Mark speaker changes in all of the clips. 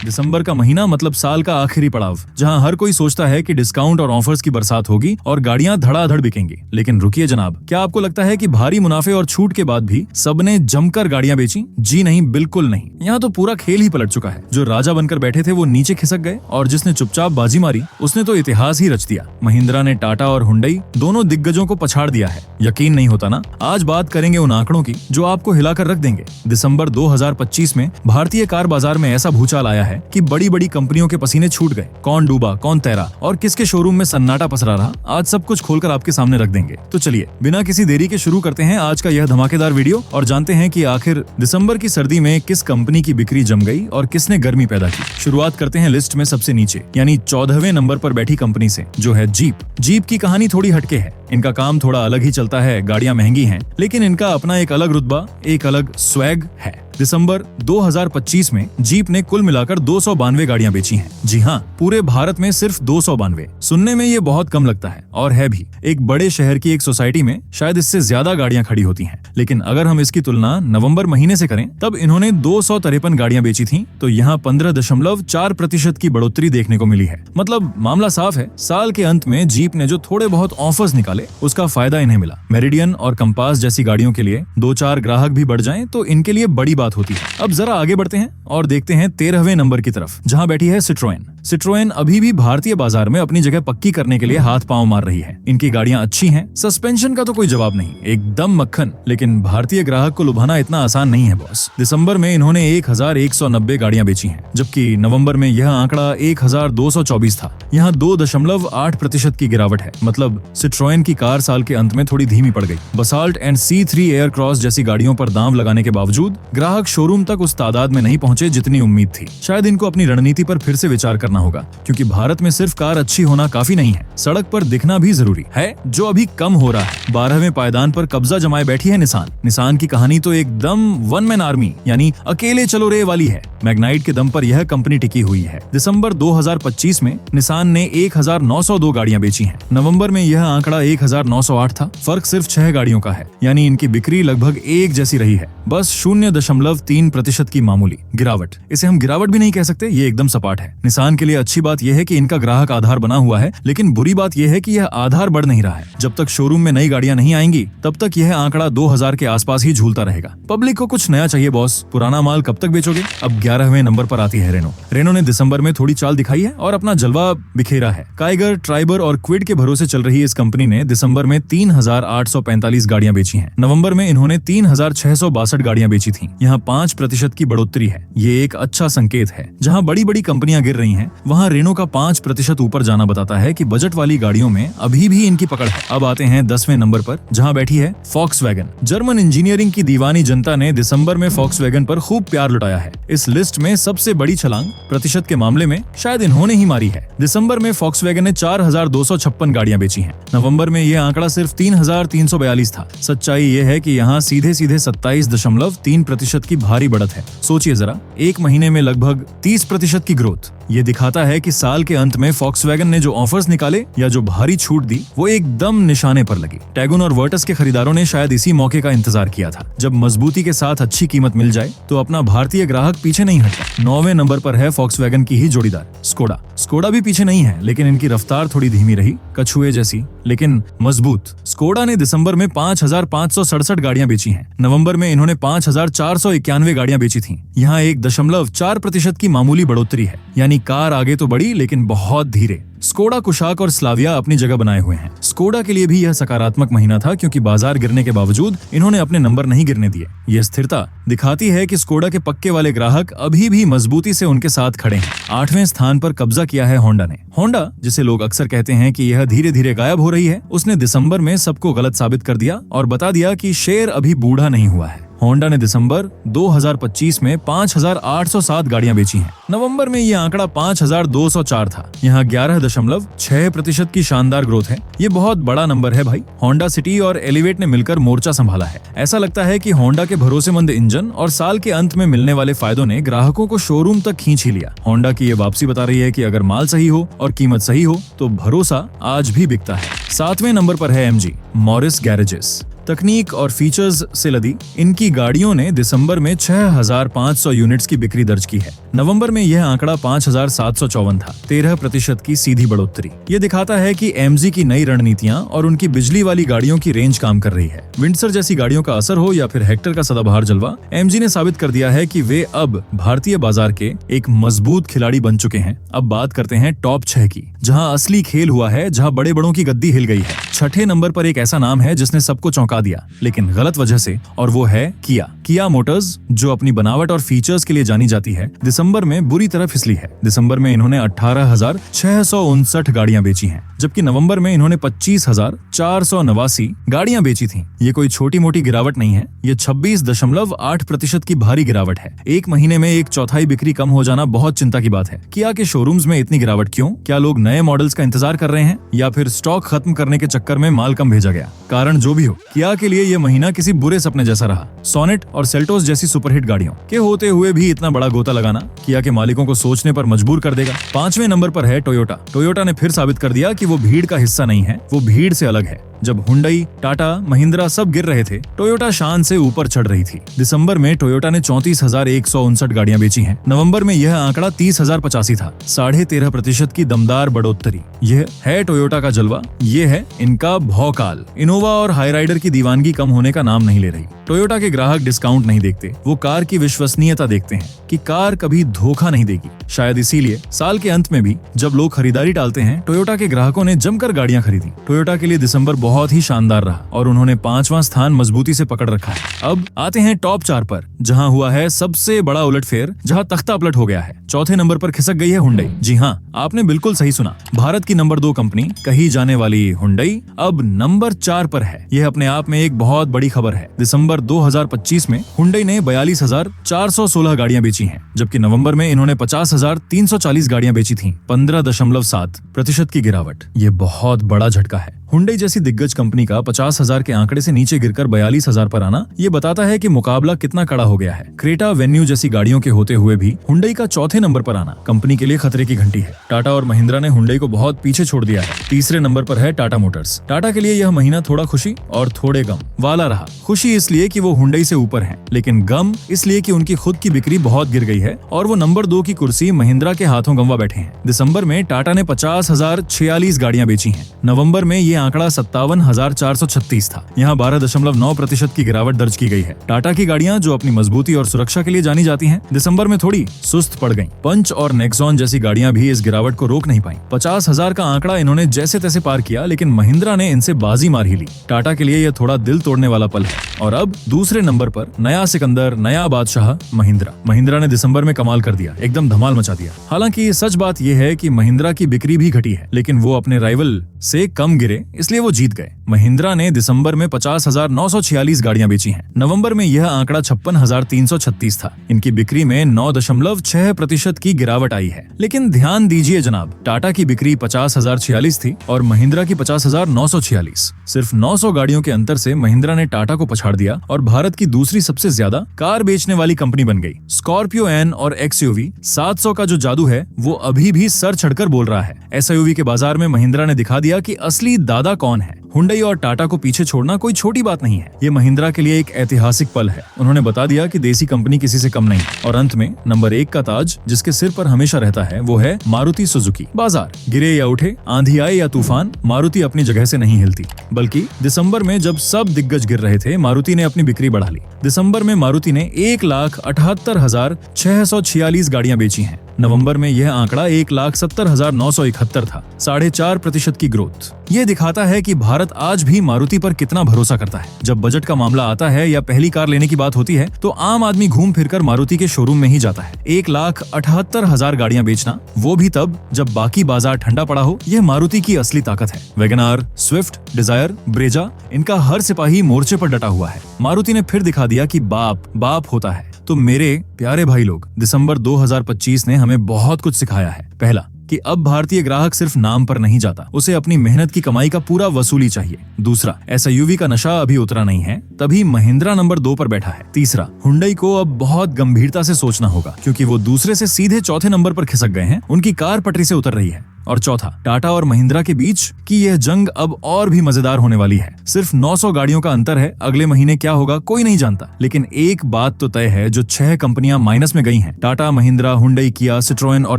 Speaker 1: दिसंबर का महीना मतलब साल का आखिरी पड़ाव, जहां हर कोई सोचता है कि डिस्काउंट और ऑफर्स की बरसात होगी और गाड़ियां धड़ाधड़ बिकेंगी। लेकिन रुकिए जनाब, क्या आपको लगता है कि भारी मुनाफे और छूट के बाद भी सबने जमकर गाड़ियां बेची? जी नहीं, बिल्कुल नहीं। यहाँ तो पूरा खेल ही पलट चुका है। जो राजा बनकर बैठे थे वो नीचे खिसक गए और जिसने चुपचाप बाजी मारी उसने तो इतिहास ही रच दिया। महिंद्रा ने टाटा और हुंडई दोनों दिग्गजों को पछाड़ दिया है। यकीन नहीं होता ना? आज बात करेंगे उन आंकड़ों की जो आपको हिलाकर रख देंगे। दिसंबर 2025 में भारतीय कार बाजार में ऐसा भूचाल आया है कि बड़ी बड़ी कंपनियों के पसीने छूट गए। कौन डूबा, कौन तैरा और किसके शोरूम में सन्नाटा पसरा रहा, आज सब कुछ खोलकर आपके सामने रख देंगे। तो चलिए बिना किसी देरी के शुरू करते हैं आज का यह धमाकेदार वीडियो और जानते हैं कि आखिर दिसंबर की सर्दी में किस कंपनी की बिक्री जम गई और किसने गर्मी पैदा की। शुरुआत करते हैं लिस्ट में सबसे नीचे यानी 14वें नंबर पर बैठी कंपनी से, जो है जीप। जीप की कहानी थोड़ी हटके है। इनका काम थोड़ा अलग ही चलता है। गाड़ियां महंगी हैं, लेकिन इनका अपना एक अलग रुतबा, एक अलग स्वैग है। दिसंबर 2025 में जीप ने कुल मिलाकर 292 गाड़ियां बेची हैं। जी हाँ, पूरे भारत में सिर्फ 292। सुनने में ये बहुत कम लगता है और है भी। एक बड़े शहर की एक सोसाइटी में शायद इससे ज्यादा गाड़ियां खड़ी होती हैं। लेकिन अगर हम इसकी तुलना नवंबर महीने से करें, तब इन्होंने 253 गाड़ियां बेची थी, तो यहाँ 15.4% की बढ़ोतरी देखने को मिली है। मतलब मामला साफ है, साल के अंत में जीप ने जो थोड़े बहुत ऑफर्स निकाले उसका फायदा इन्हें मिला। मेरिडियन और कंपास जैसी गाड़ियों के लिए 2-4 ग्राहक भी बढ़ जाएं तो इनके लिए बड़ी बात होती है। अब जरा आगे बढ़ते हैं और देखते हैं 13वें नंबर की तरफ, जहां बैठी है सिट्रोएन। सिट्रोएन अभी भी भारतीय बाजार में अपनी जगह पक्की करने के लिए हाथ पांव मार रही है। इनकी गाड़ियां अच्छी हैं, सस्पेंशन का तो कोई जवाब नहीं, एकदम मक्खन। लेकिन भारतीय ग्राहक को लुभाना इतना आसान नहीं है बॉस। दिसंबर में इन्होंने 1190 गाड़ियां बेची हैं, जबकि नवंबर में यह आंकड़ा 1224 था। यहाँ 2.8% की गिरावट है। मतलब सिट्रोएन की कार साल के अंत में थोड़ी धीमी पड़ गई। बसाल्ट एंड C3 एयरक्रॉस जैसी गाड़ियों पर दांव लगाने के बावजूद ग्राहक शोरूम तक उस तादाद में नहीं पहुंचे जितनी उम्मीद थी। शायद इनको अपनी रणनीति पर फिर से विचार करना होगा, क्योंकि भारत में सिर्फ कार अच्छी होना काफी नहीं है, सड़क पर दिखना भी जरूरी है, जो अभी कम हो रहा है। 12वें पायदान पर कब्जा जमाए बैठी है निसान। निसान की कहानी तो एकदम वन मैन आर्मी यानी अकेले चलो रे वाली है। मैग्नाइट के दम पर यह कंपनी टिकी हुई है। दिसंबर 2025 में निसान ने 1902 गाड़ियां बेची हैं। नवंबर में यह आंकड़ा 1908 था। फर्क सिर्फ 6 गाड़ियों का है, यानी इनकी बिक्री लगभग एक जैसी रही है। बस 0.3% की मामूली गिरावट। इसे हम गिरावट भी नहीं कह सकते, ये एकदम सपाट है। निसान के लिए अच्छी बात यह है कि इनका ग्राहक आधार बना हुआ है, लेकिन बुरी बात यह है कि यह आधार बढ़ नहीं रहा है। जब तक शोरूम में नई गाड़ियां नहीं आएंगी, तब तक यह आंकड़ा 2000 के आसपास ही झूलता रहेगा। पब्लिक को कुछ नया चाहिए बॉस, पुराना माल कब तक बेचोगे? अब 11वें नंबर पर आती है रेनो। रेनो ने दिसंबर में थोड़ी चाल दिखाई है और अपना जलवा बिखेरा है। काइगर, ट्राइबर और क्विड के भरोसे चल रही इस कंपनी ने दिसंबर में 3845 गाड़ियां बेची हैं। नवंबर में इन्होंने 3662 गाड़ियां बेची थी। यहाँ 5% की बढ़ोतरी है। ये एक अच्छा संकेत है। जहाँ बड़ी बड़ी कंपनियां गिर रही हैं, वहाँ रेनो का 5% ऊपर जाना बताता है कि बजट वाली गाड़ियों में अभी भी इनकी पकड़ है। अब आते हैं 10वें नंबर पर, जहाँ बैठी है फॉक्सवैगन। जर्मन इंजीनियरिंग की दीवानी जनता ने दिसंबर में फॉक्सवैगन पर खूब प्यार लुटाया है। इस लिस्ट में सबसे बड़ी छलांग प्रतिशत के मामले में शायद इन्होंने ही मारी है। दिसंबर में फॉक्सवैगन ने 4256 गाड़ियां बेची हैं। नवंबर में यह आंकड़ा सिर्फ 3342 था। सच्चाई यह है कि यहाँ सीधे 27.3% की भारी बढ़त है। सोचिए जरा, एक महीने में लगभग 30% की ग्रोथ। ये दिखाता है कि साल के अंत में फॉक्सवैगन ने जो ऑफर्स निकाले या जो भारी छूट दी, वो एकदम निशाने पर लगी। टैगुन और वर्टस के खरीदारों ने शायद इसी मौके का इंतजार किया था। जब मजबूती के साथ अच्छी कीमत मिल जाए तो अपना भारतीय ग्राहक पीछे नहीं हटता। 9वें नंबर पर है फॉक्सवैगन की ही जोड़ीदार स्कोडा। स्कोडा भी पीछे नहीं है, लेकिन इनकी रफ्तार थोड़ी धीमी रही, कछुए जैसी लेकिन मजबूत। स्कोडा ने दिसंबर में 5567 गाड़ियां बेची हैं। नवंबर में इन्होंने 5491 गाड़ियां बेची थीं। यहाँ 1.4% की मामूली बढ़ोतरी है, यानी कार आगे तो बढ़ी लेकिन बहुत धीरे। स्कोडा, कुशाक और स्लाविया अपनी जगह बनाए हुए हैं। स्कोडा के लिए भी यह सकारात्मक महीना था, क्योंकि बाजार गिरने के बावजूद इन्होंने अपने नंबर नहीं गिरने दिए। यह स्थिरता दिखाती है कि स्कोडा के पक्के वाले ग्राहक अभी भी मजबूती से उनके साथ खड़े हैं। 8वें स्थान पर कब्जा किया है होंडा ने। होंडा, जिसे लोग अक्सर कहते हैं कि यह धीरे धीरे गायब हो रही है, उसने दिसंबर में सबको गलत साबित कर दिया और बता दिया कि शेर अभी बूढ़ा नहीं हुआ है। होंडा ने दिसंबर 2025 में 5807 गाड़ियां बेची हैं। नवंबर में यह आंकड़ा 5204 था। यहाँ 11.6% की शानदार ग्रोथ है। ये बहुत बड़ा नंबर है भाई। होंडा सिटी और एलिवेट ने मिलकर मोर्चा संभाला है। ऐसा लगता है कि होंडा के भरोसेमंद इंजन और साल के अंत में मिलने वाले फायदों ने ग्राहकों को शोरूम तक खींच ही लिया। होंडा की ये वापसी बता रही है कि अगर माल सही हो और कीमत सही हो तो भरोसा आज भी बिकता है। 7वें नंबर पर है MG, मॉरिस गैरेजेस। तकनीक और फीचर्स से लदी इनकी गाड़ियों ने दिसंबर में 6,500 यूनिट्स की बिक्री दर्ज की है। नवंबर में यह आंकड़ा 5,754 था, 13% की सीधी बढ़ोतरी। ये दिखाता है कि एमजी की नई रणनीतियां और उनकी बिजली वाली गाड़ियों की रेंज काम कर रही है। विंडसर जैसी गाड़ियों का असर हो या फिर हेक्टर का सदाबहार जलवा, एमजी ने साबित कर दिया है कि वे अब भारतीय बाजार के एक मजबूत खिलाड़ी बन चुके हैं। अब बात करते हैं टॉप 6 की, जहां असली खेल हुआ है, जहां बड़े बड़ों की गद्दी हिल गई है। छठे नंबर पर एक ऐसा नाम है जिसने सबको चौंका दिया, लेकिन गलत वजह से, और वो है किया मोटर्स, जो अपनी बनावट और फीचर्स के लिए जानी जाती है, दिसंबर में बुरी तरह फिसली है। दिसंबर में इन्होंने 18,659 गाड़ियां बेची हैं, जबकि नवंबर में इन्होंने 25,489 गाड़ियां बेची थीं। ये कोई छोटी मोटी गिरावट नहीं है, ये 26.8% की भारी गिरावट है। एक महीने में एक चौथाई बिक्री कम हो जाना बहुत चिंता की बात है। किया के शोरूम्स में इतनी गिरावट क्यों? क्या लोग नए मॉडल्स का इंतजार कर रहे हैं, या फिर स्टॉक खत्म करने के चक्कर में माल कम भेजा गया? कारण जो भी हो, किया के लिए यह महीना किसी बुरे सपने जैसा रहा। सोनेट और सेल्टोस जैसी सुपरहिट गाड़ियों के होते हुए भी इतना बड़ा गोता लगाना किया के मालिकों को सोचने पर मजबूर कर देगा। 5वें नंबर पर है टोयोटा। टोयोटा ने फिर साबित कर दिया कि वो भीड़ का हिस्सा नहीं है, वो भीड़ से अलग है। जब हुंडई, टाटा, महिंद्रा सब गिर रहे थे, टोयोटा शान से ऊपर चढ़ रही थी। दिसंबर में टोयोटा ने 34,159 गाड़ियां बेची हैं। नवंबर में यह आंकड़ा 30,085 था, 13.5% की दमदार बढ़ोतरी। यह है टोयोटा का जलवा, ये है इनका भौकाल। इनोवा और हाईराइडर की दीवानगी कम होने का नाम नहीं ले रही। टोयोटा के ग्राहक डिस्काउंट नहीं देखते, वो कार की विश्वसनीयता देखते हैं कि कार कभी धोखा नहीं देगी। शायद इसीलिए साल के अंत में भी जब लोग खरीदारी टालते हैं, टोयोटा के ग्राहकों ने जमकर गाड़ियां खरीदी। टोयोटा के लिए दिसंबर बहुत ही शानदार रहा और उन्होंने 5वां स्थान मजबूती से पकड़ रखा है। अब आते हैं टॉप 4 पर, जहां हुआ है सबसे बड़ा उलटफेर, जहां तख्ता पलट हो गया है। चौथे नंबर पर खिसक गई है हुंडई। जी हाँ, आपने बिल्कुल सही सुना, भारत की नंबर 2 कंपनी कही जाने वाली हुंडई अब नंबर 4 पर है। यह अपने आप में एक बहुत बड़ी खबर है। दिसंबर 2025 में हुंडई ने 42,416 गाड़ियां बेची हैं, जबकि नवंबर में इन्होंने 50,340 गाड़ियां बेची थीं। 15.7% की गिरावट, ये बहुत बड़ा झटका है। हुंडई जैसी दिग्गज कंपनी का 50,000 के आंकड़े से नीचे गिरकर 42,000 पर आना, ये बताता है कि मुकाबला कितना कड़ा हो गया है। क्रेटा, वेन्यू जैसी गाड़ियों के होते हुए भी हुंडई का चौथे नंबर पर आना कंपनी के लिए खतरे की घंटी है। टाटा और महिंद्रा ने हुंडई को बहुत पीछे छोड़ दिया है। तीसरे नंबर पर है टाटा मोटर्स। टाटा के लिए यह महीना थोड़ा खुशी और थोड़े गम वाला रहा। खुशी इसलिए कि वो हुंडई से ऊपर है, लेकिन गम इसलिए कि उनकी खुद की बिक्री बहुत गिर गई है और वो नंबर 2 की कुर्सी महिंद्रा के हाथों गंवा बैठे हैं। दिसंबर में टाटा ने 50,046 गाड़ियां बेची हैं। नवंबर में ये आंकड़ा 57,436 था। यहाँ 12.9% की गिरावट दर्ज की गई है। टाटा की गाड़ियां, जो अपनी मजबूती और सुरक्षा के लिए जानी जाती हैं, दिसंबर में थोड़ी सुस्त पड़ गईं। पंच और नेक्सॉन जैसी गाड़ियां भी इस गिरावट को रोक नहीं पाई। 50,000 का आंकड़ा इन्होंने जैसे तैसे पार किया, लेकिन महिंद्रा ने इनसे बाजी मार ही ली। टाटा के लिए यह थोड़ा दिल तोड़ने वाला पल है। और अब दूसरे नंबर पर नया सिकंदर, नया बादशाह महिंद्रा। महिंद्रा ने दिसंबर में कमाल कर दिया, एकदम धमाल मचा दिया। हालांकि सच बात यह है कि महिंद्रा की बिक्री भी घटी है, लेकिन वो अपने राइवल से कम गिरे, इसलिए वो जीत गए। महिंद्रा ने दिसंबर में 50,946 गाड़ियां बेची हैं। नवंबर में यह आंकड़ा 56,336 था। इनकी बिक्री में 9.6% की गिरावट आई है। लेकिन ध्यान दीजिए जनाब, टाटा की बिक्री 50,046 थी और महिंद्रा की 50,946। सिर्फ 900 गाड़ियों के अंतर से महिंद्रा ने टाटा को पछाड़ दिया और भारत की दूसरी सबसे ज्यादा कार बेचने वाली कंपनी बन गई। स्कॉर्पियो एन और एक्सयूवी 700 का जो जादू है, वो अभी भी सर चढ़कर बोल रहा है। एसयूवी के बाजार में महिंद्रा ने दिखा दिया कि असली दादा कौन है। हुंडई और टाटा को पीछे छोड़ना कोई छोटी बात नहीं है। ये महिंद्रा के लिए एक ऐतिहासिक पल है। उन्होंने बता दिया कि देसी कंपनी किसी से कम नहीं। और अंत में नंबर 1 का ताज जिसके सिर पर हमेशा रहता है, वो है मारुति सुजुकी। बाजार गिरे या उठे, आंधी आए या तूफान, मारुति अपनी जगह से नहीं हिलती। बल्कि दिसंबर में जब सब दिग्गज गिर रहे थे, मारुति ने अपनी बिक्री बढ़ा ली। दिसंबर में मारुति ने 1,78,646 गाड़ियां बेची हैं। नवंबर में यह आंकड़ा 1,70,971 था, 4.5% की ग्रोथ। ये दिखाता है कि भारत आज भी मारुति पर कितना भरोसा करता है। जब बजट का मामला आता है या पहली कार लेने की बात होती है, तो आम आदमी घूम फिरकर मारुति के शोरूम में ही जाता है। 1,78,000 गाड़ियां बेचना, वो भी तब जब बाकी बाजार ठंडा पड़ा हो, यह मारुति की असली ताकत है। वैगनआर, स्विफ्ट, डिजायर, ब्रेजा, इनका हर सिपाही मोर्चे पर डटा हुआ है। मारुति ने फिर दिखा दिया कि बाप होता है। तो मेरे प्यारे भाई लोग, दिसंबर 2025 ने हमें बहुत कुछ सिखाया है। पहला, कि अब भारतीय ग्राहक सिर्फ नाम पर नहीं जाता, उसे अपनी मेहनत की कमाई का पूरा वसूली चाहिए। दूसरा, एसयूवी का नशा अभी उतरा नहीं है, तभी महिंद्रा नंबर 2 पर बैठा है। तीसरा, हुंडई को अब बहुत गंभीरता से सोचना होगा, क्योंकि वो दूसरे से सीधे चौथे नंबर पर खिसक गए हैं। उनकी कार पटरी से उतर रही है। और चौथा, टाटा और महिंद्रा के बीच की यह जंग अब और भी मजेदार होने वाली है। सिर्फ 900 गाड़ियों का अंतर है, अगले महीने क्या होगा कोई नहीं जानता। लेकिन एक बात तो तय है, जो 6 कंपनियां माइनस में गई हैं, टाटा, महिंद्रा, हुंडई, किया, सिट्रोएन और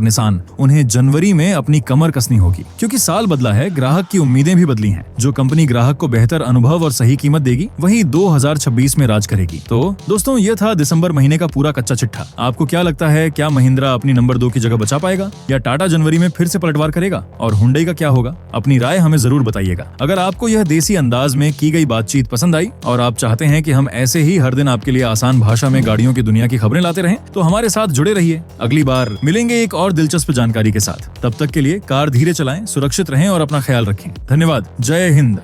Speaker 1: निसान, उन्हें जनवरी में अपनी कमर कसनी होगी। क्योंकि साल बदला है, ग्राहक की उम्मीदें भी बदली हैं। जो कंपनी ग्राहक को बेहतर अनुभव और सही कीमत देगी, वही 2026 में राज करेगी। तो दोस्तों, ये था दिसंबर महीने का पूरा कच्चा चिट्ठा। आपको क्या लगता है, क्या महिंद्रा अपनी नंबर 2 की जगह बचा पाएगा या टाटा जनवरी में फिर से पलटवार करेगा? और हुंडई का क्या होगा? अपनी राय हमें जरूर बताइएगा। अगर आपको यह देसी अंदाज में की गई बातचीत पसंद आई और आप चाहते हैं कि हम ऐसे ही हर दिन आपके लिए आसान भाषा में गाड़ियों की दुनिया की खबरें लाते रहें, तो हमारे साथ जुड़े रहिए। अगली बार मिलेंगे एक और दिलचस्प जानकारी के साथ। तब तक के लिए कार धीरे चलाएं, सुरक्षित रहें और अपना ख्याल रखें। धन्यवाद। जय हिंद।